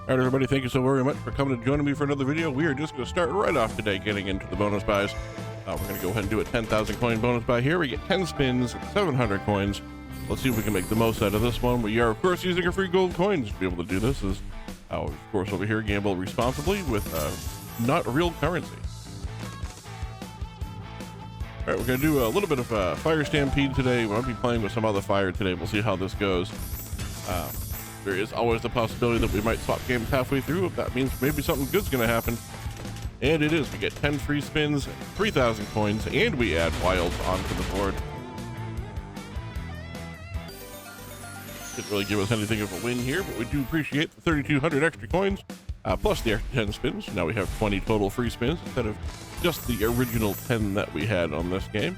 All right, everybody, thank you so very much for coming and joining me for another video. We are just going to start right off today getting into the bonus buys. We're going to go ahead and do a 10,000 coin bonus buy here. We get 10 spins, 700 coins. Let's see if we can make the most out of this one. We are, of course, using our free gold coins to be able to do this. Of course, over here, gamble responsibly with not real currency. All right, we're going to do a little bit of Fire Stampede today. We might be playing with some other fire today. We'll see how this goes. There is always the possibility that we might swap games halfway through. If that means maybe something good's going to happen. And it is. We get 10 free spins, 3,000 coins, and we add wilds onto the board. Didn't really give us anything of a win here, but we do appreciate the 3,200 extra coins, plus the extra 10 spins. Now we have 20 total free spins instead of just the original 10 that we had on this game.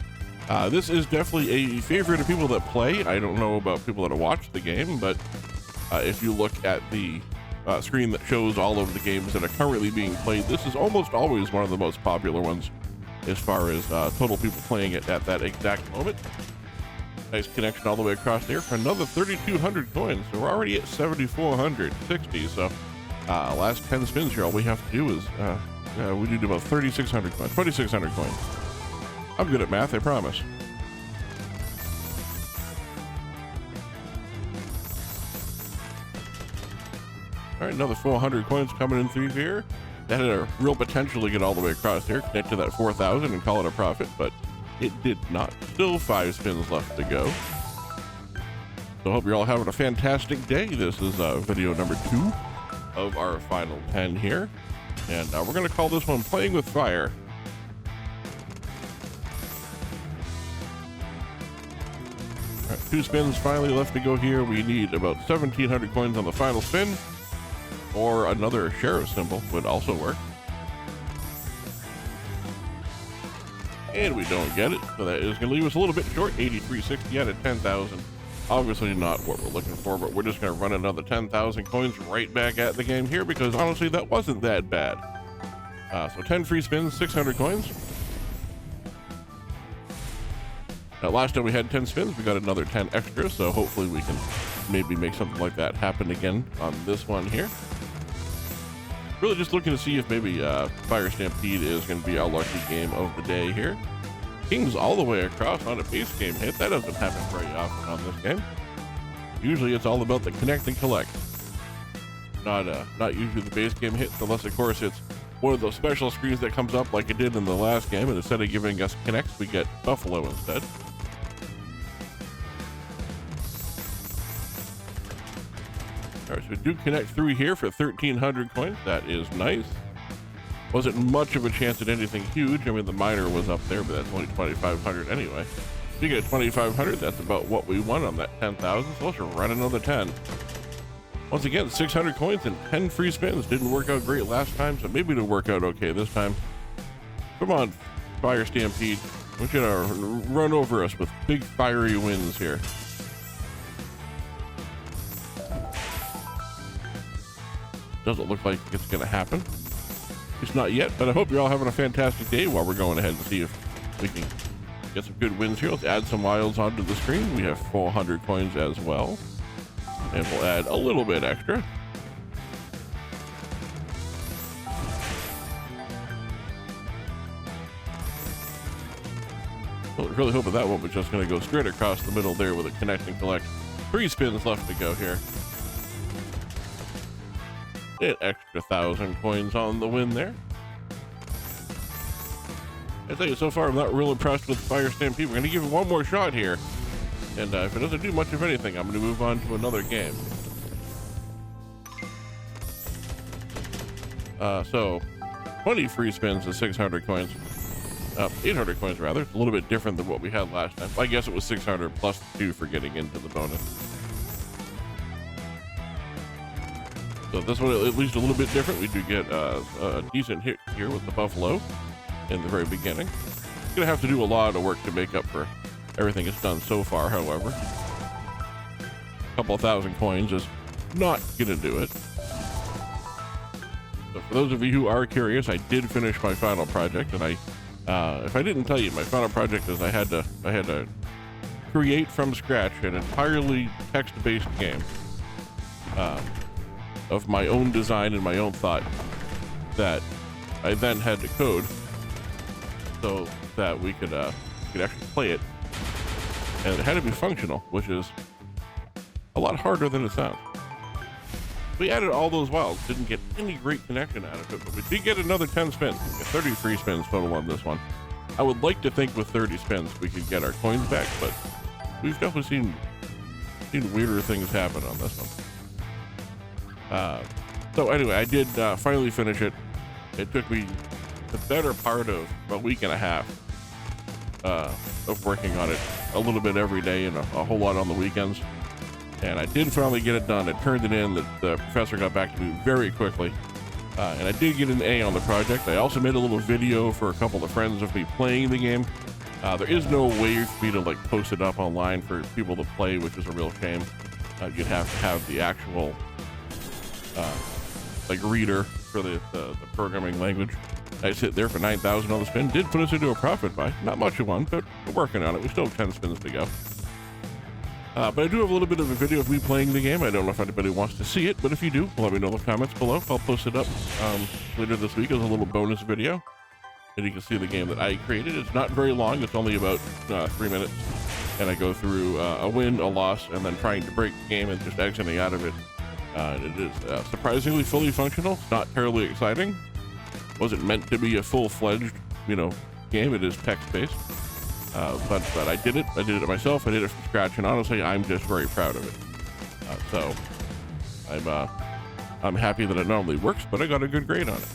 This is definitely a favorite of people that play. I don't know about people that watch the game, but if you look at the screen that shows all of the games that are currently being played, this is almost always one of the most popular ones as far as total people playing it at that exact moment. Nice connection all the way across there for another 3,200 coins. So we're already at 7,460. So last 10 spins here, all we have to do is we need about 3,600 coins, 2,600 coins. I'm good at math, I promise. All right, another 400 coins coming in through here. That had a real potential to get all the way across here, connect to that 4,000 and call it a profit, but it did not. Still 5 spins left to go. So I hope you're all having a fantastic day. This is video number 2 of our final 10 here. And we're going to call this one Playing with Fire. All right, 2 spins finally left to go here. We need about 1,700 coins on the final spin, or another sheriff symbol would also work. And we don't get it, so that is going to leave us a little bit short. 8,360 out of 10,000. Obviously not what we're looking for, but we're just going to run another 10,000 coins right back at the game here, because honestly that wasn't that bad. So 10 free spins, 600 coins. Now, last time we had 10 spins, we got another 10 extra, so hopefully we can maybe make something like that happen again on this one here. Really just looking to see if maybe Fire Stampede is going to be our lucky game of the day here. Kings all the way across on a base game hit. That doesn't happen very often on this game. Usually it's all about the connect and collect. Not usually the base game hits, unless of course it's one of those special screens that comes up like it did in the last game, and instead of giving us connects, we get Buffalo instead. All right, so we do connect through here for 1,300 coins. That is nice. Wasn't much of a chance at anything huge. I mean, the miner was up there, but that's only 2,500 anyway. If you get 2,500, that's about what we won on that 10,000. So let's run another 10. Once again, 600 coins and 10 free spins. Didn't work out great last time, so maybe it'll work out okay this time. Come on, Fire Stampede. I want you to run over us with big fiery wins here. Doesn't look like it's going to happen. It's not yet, but I hope you're all having a fantastic day while we're going ahead and see if we can get some good wins here. Let's add some wilds onto the screen. We have 400 coins as well. And we'll add a little bit extra. Well, really hoping that one was just going to go straight across the middle there with a connect and collect. 3 spins left to go here. An extra 1,000 coins on the win there. I tell you, so far I'm not real impressed with Fire Stampede. We're going to give it one more shot here, and if it doesn't do much of anything, I'm going to move on to another game. So 20 free spins is 600 coins, 800 coins rather. It's a little bit different than what we had last time. I guess it was 600 plus 2 for getting into the bonus. So this one at least a little bit different. We do get a decent hit here with the Buffalo in the very beginning. Gonna have to do a lot of work to make up for everything it's done so far, however. A couple 1,000 coins is not gonna do it. So for those of you who are curious, I did finish my final project, and if I didn't tell you, my final project is I had to create from scratch an entirely text-based game. of my own design and my own thought that I then had to code so that we could actually play it, and it had to be functional, which is a lot harder than it sounds. We added all those wilds, didn't get any great connection out of it, but we did get another 10 spins. We got 33 spins total on this one. I would like to think with 30 spins we could get our coins back, but we've definitely seen weirder things happen on this one. So anyway, I did finally finish it. It took me the better part of a week and a half of working on it, a little bit every day and a whole lot on the weekends. And I did finally get it done. I turned it in. The professor got back to me very quickly. And I did get an A on the project. I also made a little video for a couple of friends of me playing the game. There is no way for me to like post it up online for people to play, which is a real shame. You'd have to have the actual like reader for the programming language. I sit there for 9,000 on the spin. Did put us into a profit buy. Not much of one, but we're working on it. We still have 10 spins to go. But I do have a little bit of a video of me playing the game. I don't know if anybody wants to see it, but if you do, let me know in the comments below. I'll post it up later this week as a little bonus video. And you can see the game that I created. It's not very long. It's only about 3 minutes. And I go through a win, a loss, and then trying to break the game and just exiting out of it. It is surprisingly fully functional. It's not terribly exciting. Wasn't meant to be a full-fledged, game. It is text-based. But I did it. I did it myself. I did it from scratch, and honestly, I'm just very proud of it. So I'm happy that it not only works, but I got a good grade on it.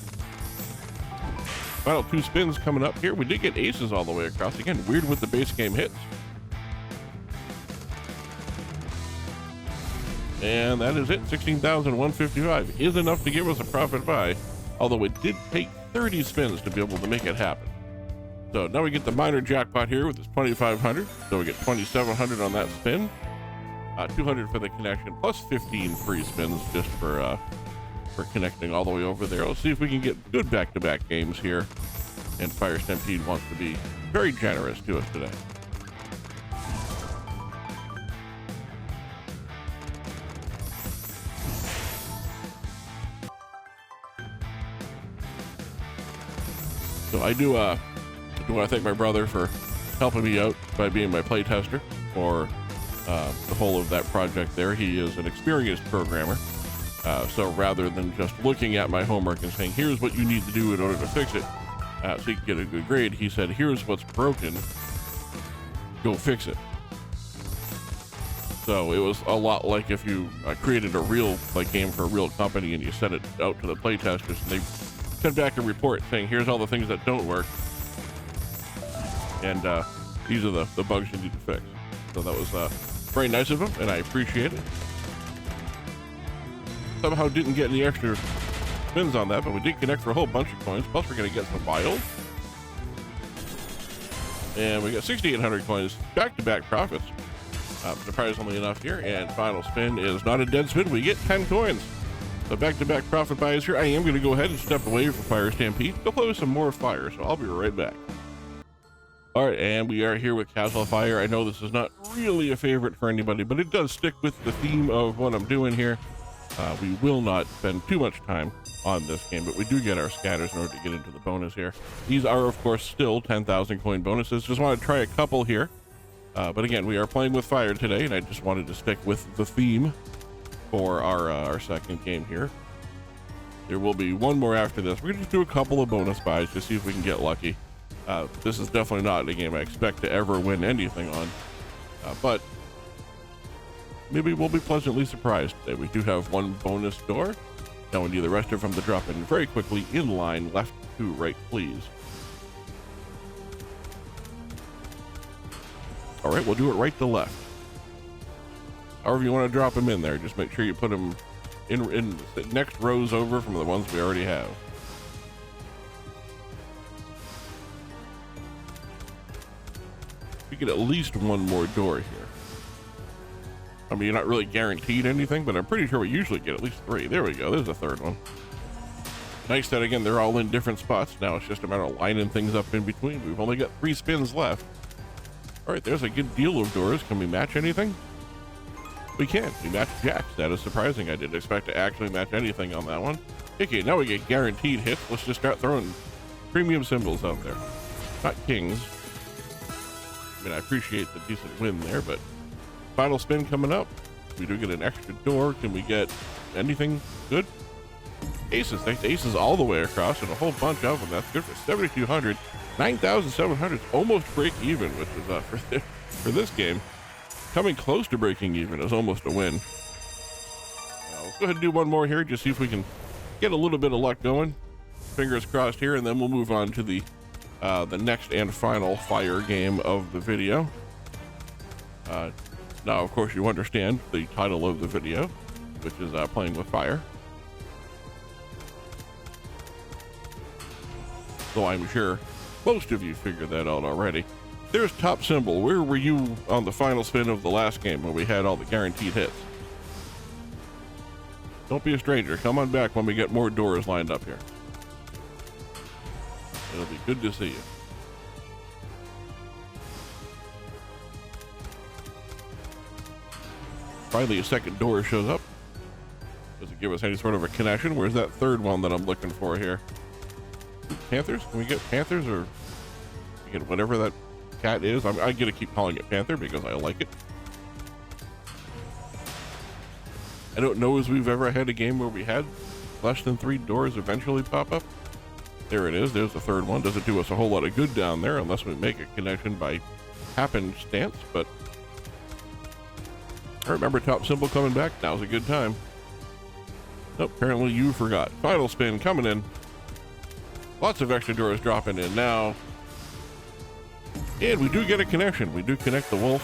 Final 2 spins coming up here. We did get aces all the way across. Again, weird with the base game hits. And that is it. 16,155 is enough to give us a profit buy, although it did take 30 spins to be able to make it happen. So now we get the minor jackpot here with this 2,500. So we get 2,700 on that spin, 200 for the connection, plus 15 free spins just for connecting all the way over there. Let's see if we can get good back-to-back games here. And Fire Stampede wants to be very generous to us today. So I do want to thank my brother for helping me out by being my playtester for the whole of that project there. He is an experienced programmer. So rather than just looking at my homework and saying, here's what you need to do in order to fix it, so you can get a good grade, he said, here's what's broken, go fix it. So it was a lot like if you created a real game for a real company and you sent it out to the playtesters and they sent back a report saying, here's all the things that don't work. And these are the bugs you need to fix. So that was very nice of him, and I appreciate it. Somehow didn't get any extra spins on that, but we did connect for a whole bunch of coins. Plus, we're going to get some wilds. And we got 6,800 coins, back-to-back profits. Surprisingly enough here. And final spin is not a dead spin. We get 10 coins. So back-to-back profit buys here. I am going to go ahead and step away from Fire Stampede. Go play with some more Fire, so I'll be right back. All right, and we are here with Casual Fire. I know this is not really a favorite for anybody, but it does stick with the theme of what I'm doing here. We will not spend too much time on this game, but we do get our scatters in order to get into the bonus here. These are, of course, still 10,000 coin bonuses. Just want to try a couple here. But again, we are playing with Fire today, and I just wanted to stick with the theme for our second game here. There will be one more after this. We're going to just do a couple of bonus buys to see if we can get lucky. This is definitely not a game I expect to ever win anything on, but maybe we'll be pleasantly surprised today. We do have one bonus door. Now we need the rest of them to drop in very quickly in line, left to right, please. All right, we'll do it right to left. However you want to drop them in there, just make sure you put them in the next rows over from the ones we already have. We get at least one more door here. I mean, you're not really guaranteed anything, but I'm pretty sure we usually get at least 3. There we go. There's a third one. Nice that, again, they're all in different spots. Now it's just a matter of lining things up in between. We've only got 3 spins left. All right, there's a good deal of doors. Can we match anything? We can. We match jacks. That is surprising. I didn't expect to actually match anything on that one. Okay, now we get guaranteed hits. Let's just start throwing premium symbols out there. Not kings. I mean, I appreciate the decent win there, but final spin coming up. We do get an extra door. Can we get anything good? Aces. Thanks aces all the way across and a whole bunch of them. That's good for 7,200. 9,700 is almost break even, which is for this game. Coming close to breaking even is almost a win. Let's go ahead and do one more here, just see if we can get a little bit of luck going. Fingers crossed here, and then we'll move on to the next and final fire game of the video. Now, of course, you understand the title of the video, which is playing with fire. So I'm sure most of you figured that out already. There's top symbol. Where were you on the final spin of the last game when we had all the guaranteed hits? Don't be a stranger. Come on back when we get more doors lined up here. It'll be good to see you. Finally, a second door shows up. Does it give us any sort of a connection? Where's that third one that I'm looking for here? Panthers? Can we get Panthers, or we get whatever that cat is? I'm gonna keep calling it Panther because I like it. I don't know as we've ever had a game where we had less than 3 doors eventually pop up. There it is. There's the third one. Doesn't do us a whole lot of good down there unless we make a connection by happenstance, but I remember top symbol coming back. Now's a good time. Nope, apparently you forgot. Final spin coming in. Lots of extra doors dropping in now. And we do get a connection. We do connect the wolf.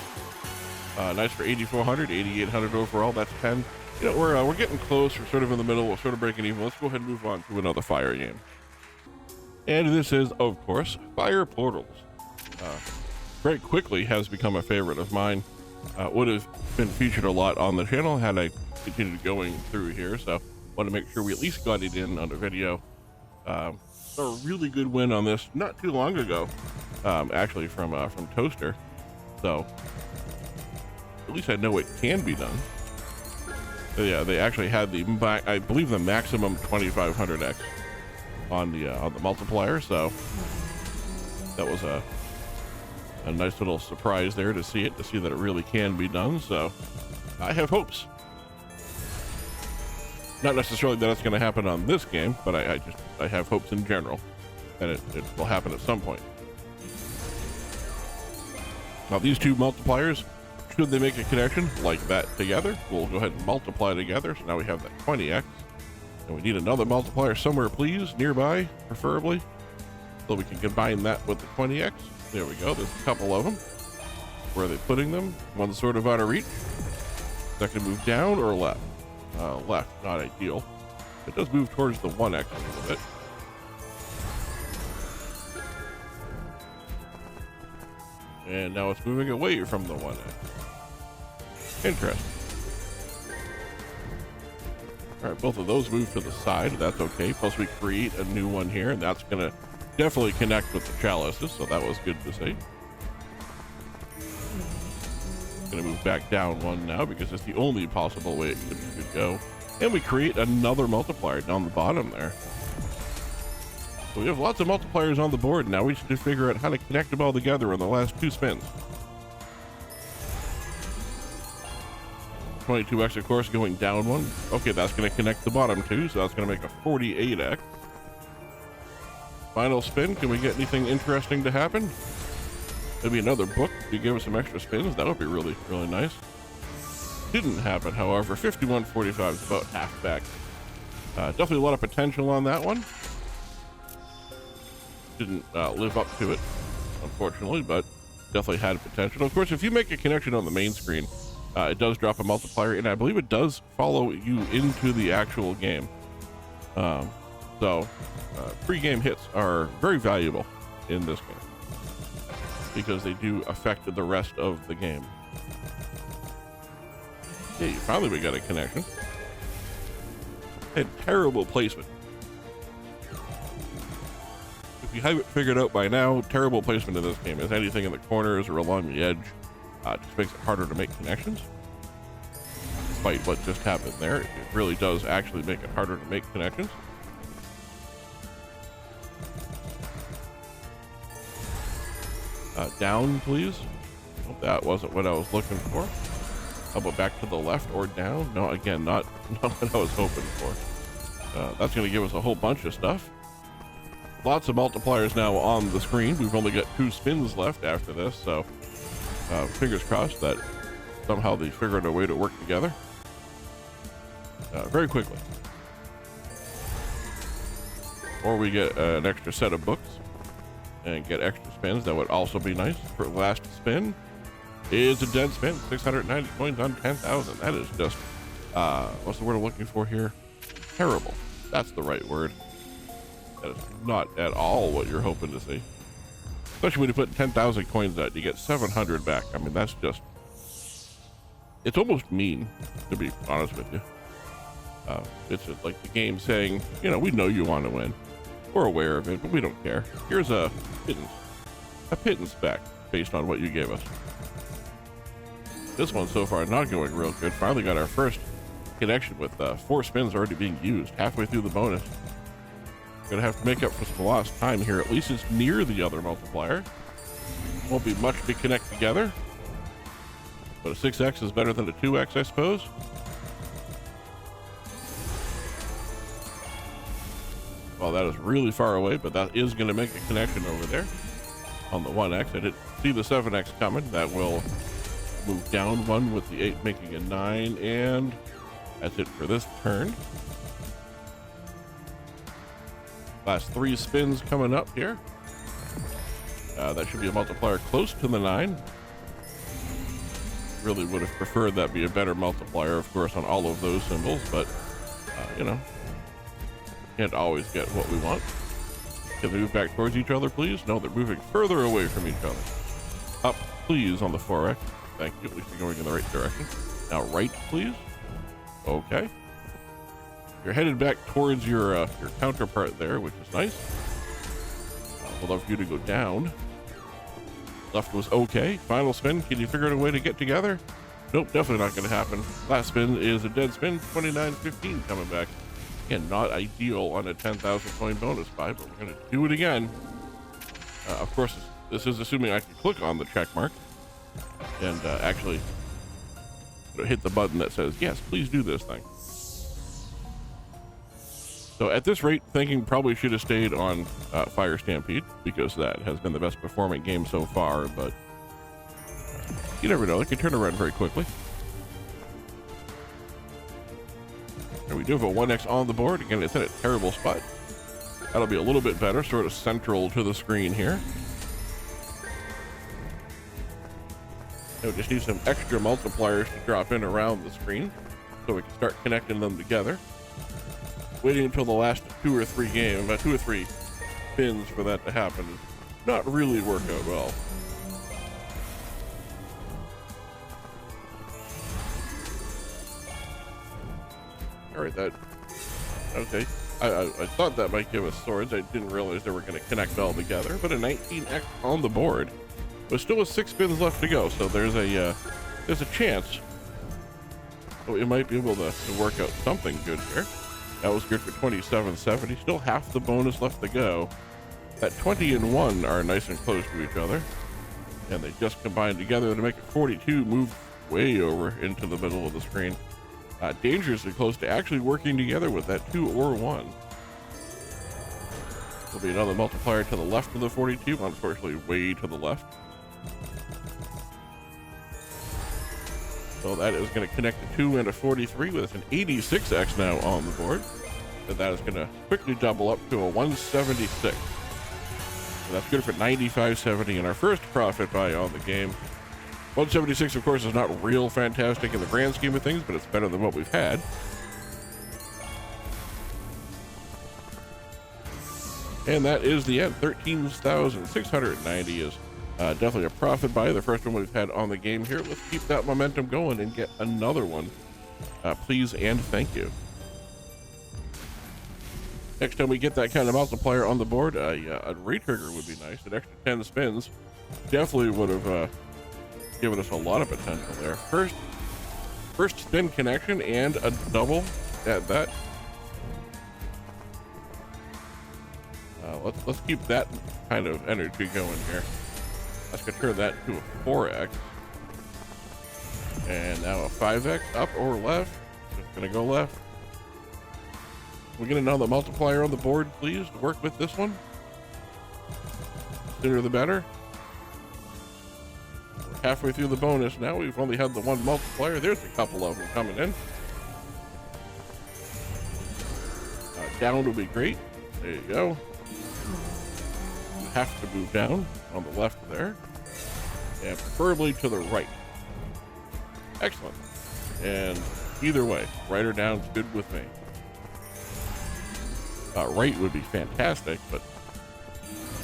Nice for 8,400, 8,800 overall. That's 10. You know, we're getting close. We're sort of in the middle. We're sort of breaking even. Let's go ahead and move on to another fire game. And this is, of course, Fire Portals. Very quickly has become a favorite of mine. Would have been featured a lot on the channel had I continued going through here. So want to make sure we at least got it in on a video. A really good win on this not too long ago, actually from Toaster. So at least I know it can be done. But yeah, they actually had I believe the maximum 2,500x on the multiplier. So that was a nice little surprise there to see that it really can be done. So I have hopes. Not necessarily that it's going to happen on this game, but I have hopes in general that it will happen at some point. Now these two multipliers, should they make a connection like that together, we'll go ahead and multiply together. So now we have that 20x, and we need another multiplier somewhere, please, nearby, preferably, so we can combine that with the 20x. There we go. There's a couple of them. Where are they putting them? One's sort of out of reach. Second move down or left? Left, not ideal. It does move towards the 1x a little bit. And now it's moving away from the 1x. Interesting. All right, both of those move to the side. That's okay. Plus we create a new one here, and that's going to definitely connect with the chalices, so that was good to see. Going to move back down one now because it's the only possible way it could go. And we create another multiplier down the bottom there. So we have lots of multipliers on the board. Now we should figure out how to connect them all together in the last 2 spins. 22x, of course, going down one. Okay, that's going to connect the bottom 2, so that's going to make a 48x. Final spin. Can we get anything interesting to happen? Maybe another book to give us some extra spins. That would be really, really nice. Didn't happen, however. 51.45 is about half back. Definitely a lot of potential on that one. Didn't live up to it, unfortunately, but definitely had potential. Of course, if you make a connection on the main screen, it does drop a multiplier, and I believe it does follow you into the actual game. So pre-game hits are very valuable in this game because they do affect the rest of the game. Yeah, finally we got a connection. And terrible placement. If you haven't figured out by now, terrible placement in this game is anything in the corners or along the edge. Just makes it harder to make connections. despite what just happened there. It really does actually make it harder to make connections. Down, please. Oh, that wasn't what I was looking for. How about back to the left or down? No, again, not what I was hoping for. That's going to give us a whole bunch of stuff. Lots of multipliers now on the screen. We've only got 2 spins left after this, so fingers crossed that somehow they figured a way to work together very quickly. Or we get an extra set of books and get extra spins. That would also be nice. For last spin is a dead spin. 690 coins on 10,000. That is just, what's the word I'm looking for here? Terrible. That's the right word. That is not at all what you're hoping to see. Especially when you put 10,000 coins out, you get 700 back. I mean, that's just, it's almost mean, to be honest with you. It's just like the game saying, you know, we know you want to win. We're aware of it, but we don't care. Here's a pittance back based on what you gave us. This one so far not going real good. Finally got our first connection with 4 spins already being used halfway through the bonus. Gonna have to make up for some lost time here. At least it's near the other multiplier. Won't be much to connect together, but a 6x is better than a 2x, I suppose. Well, that is really far away, but that is going to make a connection over there on the 1x. I didn't see the 7x coming. That will move down 1 with the 8 making a 9, and that's it for this turn. Last 3 spins coming up here. That should be a multiplier close to the 9. Really would have preferred that be a better multiplier, of course, on all of those symbols, but you know, can't always get what we want. Can they move back towards each other, please? No, they're moving further away from each other. Up, please, on the 4x. Thank you. At least you're going in the right direction. Now, right, please. Okay. You're headed back towards your counterpart there, which is nice. We'd love for you to go down. Left was okay. Final spin. Can you figure out a way to get together? Nope, definitely not going to happen. Last spin is a dead spin. 29.15 coming back. Again, not ideal on a 10,000 coin bonus buy, but we're going to do it again. Of course, this is assuming I can click on the check mark and actually hit the button that says, yes, please do this thing. So at this rate, thinking probably should have stayed on Fire Stampede, because that has been the best performing game so far, but you never know. It can turn around very quickly. And we do have a 1x on the board. Again, it's in a terrible spot. That'll be a little bit better, sort of central to the screen here. And we just need some extra multipliers to drop in around the screen so we can start connecting them together. Waiting until the last 2 or 3 spins for that to happen does not really work out well. All right, okay. I thought that might give us swords. I didn't realize they were going to connect all together, but a 19x on the board. But still with 6 spins left to go, so there's a chance that we might be able to work out something good here. That was good for 2770. Still half the bonus left to go. That 20 and 1 are nice and close to each other, and they just combined together to make it 42 move way over into the middle of the screen. Dangerously close to actually working together with that 2 or 1. There'll be another multiplier to the left of the 42, unfortunately way to the left. So that is going to connect a 2 and a 43 with an 86x now on the board. And that is going to quickly double up to a 176. So that's good for 95.70 and our first profit buy on the game. 176, of course, is not real fantastic in the grand scheme of things, but it's better than what we've had. And that is the end. 13,690 is definitely a profit buy. The first one we've had on the game here. Let's keep that momentum going and get another one. Please and thank you. Next time we get that kind of multiplier on the board, a retrigger would be nice. An extra 10 spins definitely would have given us a lot of potential there. First, First spin connection and a double at that. Let's keep that kind of energy going here. Let's turn that to a 4x. And now a 5x, up or left. Just gonna go left. We're gonna know the multiplier on the board, please, to work with this one. Sooner the better. We're halfway through the bonus now. We've only had the one multiplier. There's a couple of them coming in. Down will be great. There you go. You have to move down on the left there, and preferably to the right. Excellent. And either way, right or down is good with me. Right would be fantastic, but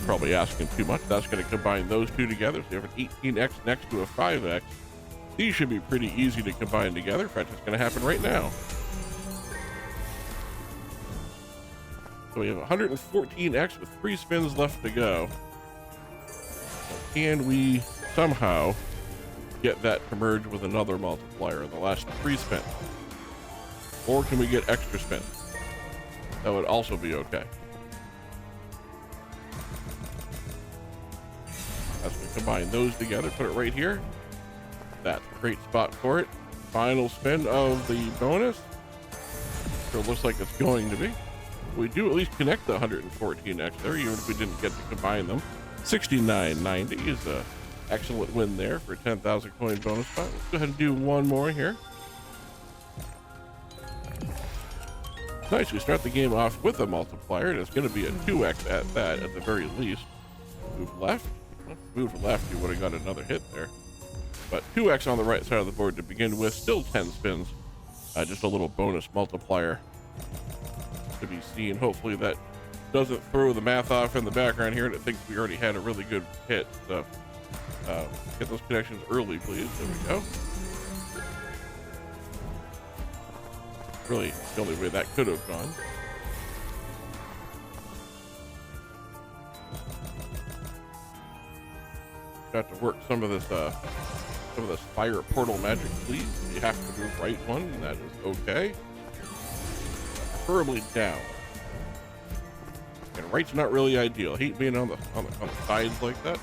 probably asking too much. That's going to combine those two together. So you have an 18x next to a 5x. These should be pretty easy to combine together. In fact, it's going to happen right now. So we have 114x with 3 spins left to go. So can we somehow get that to merge with another multiplier in the last 3 spins? Or can we get extra spins? That would also be okay. As we combine those together, put it right here. That's a great spot for it. Final spin of the bonus. Sure looks like it's going to be. We do at least connect the 114x there, even if we didn't get to combine them. 69.90 is an excellent win there for a 10,000 coin bonus spot. Let's go ahead and do one more here. Nice, we start the game off with a multiplier, and it's going to be a 2x at that at the very least. Move left. Move left, you would have got another hit there. But 2x on the right side of the board to begin with. Still 10 spins. Just a little bonus multiplier to be seen. Hopefully that doesn't throw the math off in the background here and it thinks we already had a really good hit. So get those connections early, please. There we go. Really the only way that could have gone. Got to work some of this fire portal magic, please. You have to move right one, and that is okay. Preferably down. And right's not really ideal. I hate being on the sides like that.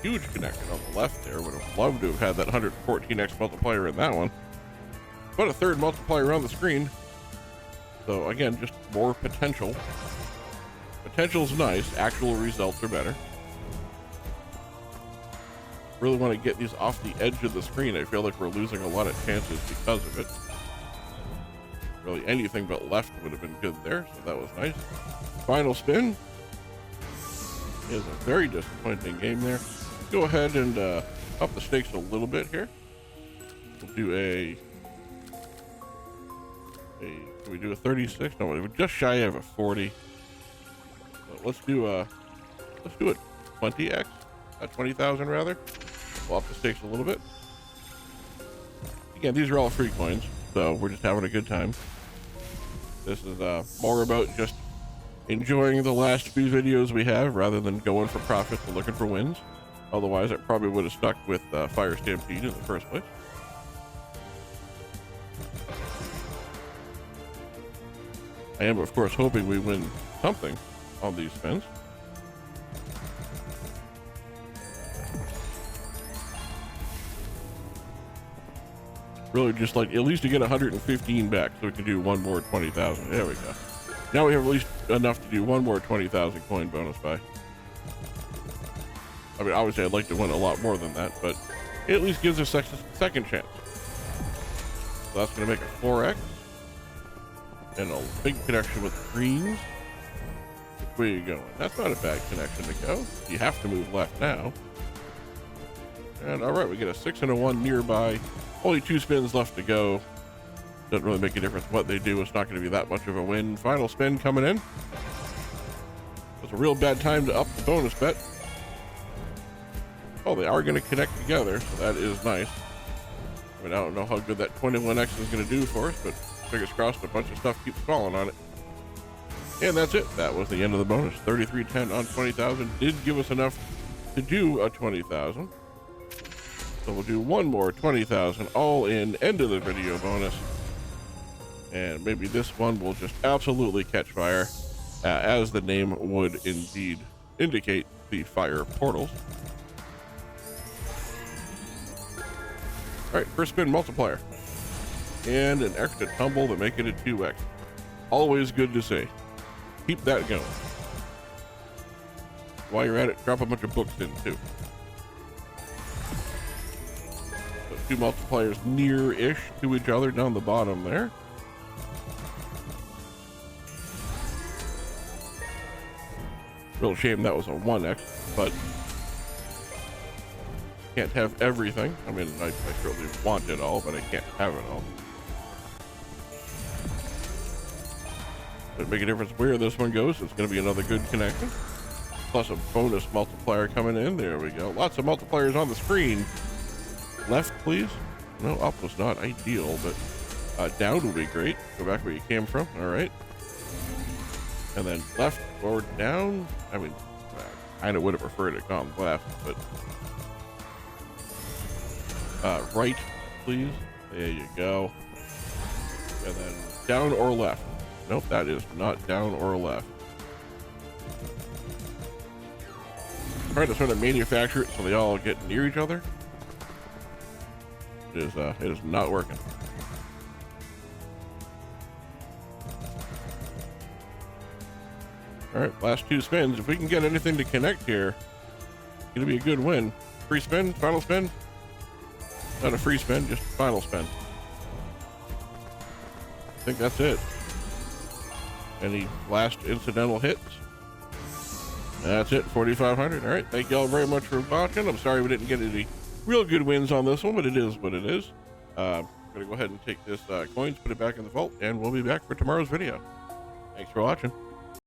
Huge connection on the left there. Would have loved to have had that 114x multiplier in that one. But a third multiplier on the screen. So again, just more potential. Potential's nice. Actual results are better. Really want to get these off the edge of the screen. I feel like we're losing a lot of chances because of it. Really anything but left would have been good there, so that was nice. Final spin is a very disappointing game there. Go ahead and up the stakes a little bit here. We'll do can we do a 36? No, we're just shy of a 40. So let's do a 20x, 20,000 rather. We'll up the stakes a little bit. Again, these are all free coins, so we're just having a good time. This is more about just enjoying the last few videos we have rather than going for profits and looking for wins. Otherwise, I probably would have stuck with Fire Stampede in the first place. I am, of course, hoping we win something on these spins. Really just like at least to get 115 back so we can do one more 20,000. There we go. Now we have at least enough to do one more 20,000 coin bonus buy. I mean, obviously I'd like to win a lot more than that, but it at least gives us a second chance. So that's going to make a 4x. And a big connection with greens. Which way are you going? That's not a bad connection to go. You have to move left now. And all right, we get a 6 and a 1 nearby. Only 2 spins left to go. Doesn't really make a difference what they do. It's not going to be that much of a win. Final spin coming in. It's a real bad time to up the bonus bet. Oh, they are going to connect together, so that is nice. I mean, I don't know how good that 21x is going to do for us, but fingers crossed a bunch of stuff keeps falling on it. And that's it. That was the end of the bonus. 3310 on 20,000 did give us enough to do a 20,000. So we'll do one more 20,000 all in end of the video bonus. And maybe this one will just absolutely catch fire, as the name would indeed indicate, the fire portals. All right, first spin multiplier. And an extra tumble to make it a 2x. Always good to see. Keep that going. While you're at it, drop a bunch of books in too. So 2 multipliers near-ish to each other down the bottom there. Real shame that was a 1x, but can't have everything. I mean, I certainly want it all, but I can't have it all. Doesn't make a difference where this one goes. It's going to be another good connection. Plus a bonus multiplier coming in. There we go. Lots of multipliers on the screen. Left, please. No, up was not ideal, but down would be great. Go back where you came from. All right. And then left or down. I mean, I kind of would have preferred it gone left, but right, please. There you go. And then down or left. Nope, that is not down or left. Trying to sort of manufacture it so they all get near each other. It is not working. All right, last 2 spins. If we can get anything to connect here, it's gonna be a good win. Free spin, final spin. Not a free spin, just final spin. I think that's it. Any last incidental hits? That's it, 4,500. All right, thank you all very much for watching. I'm sorry we didn't get any real good wins on this one, but it is what it is. I'm gonna go ahead and take this coins, put it back in the vault, and we'll be back for tomorrow's video. Thanks for watching.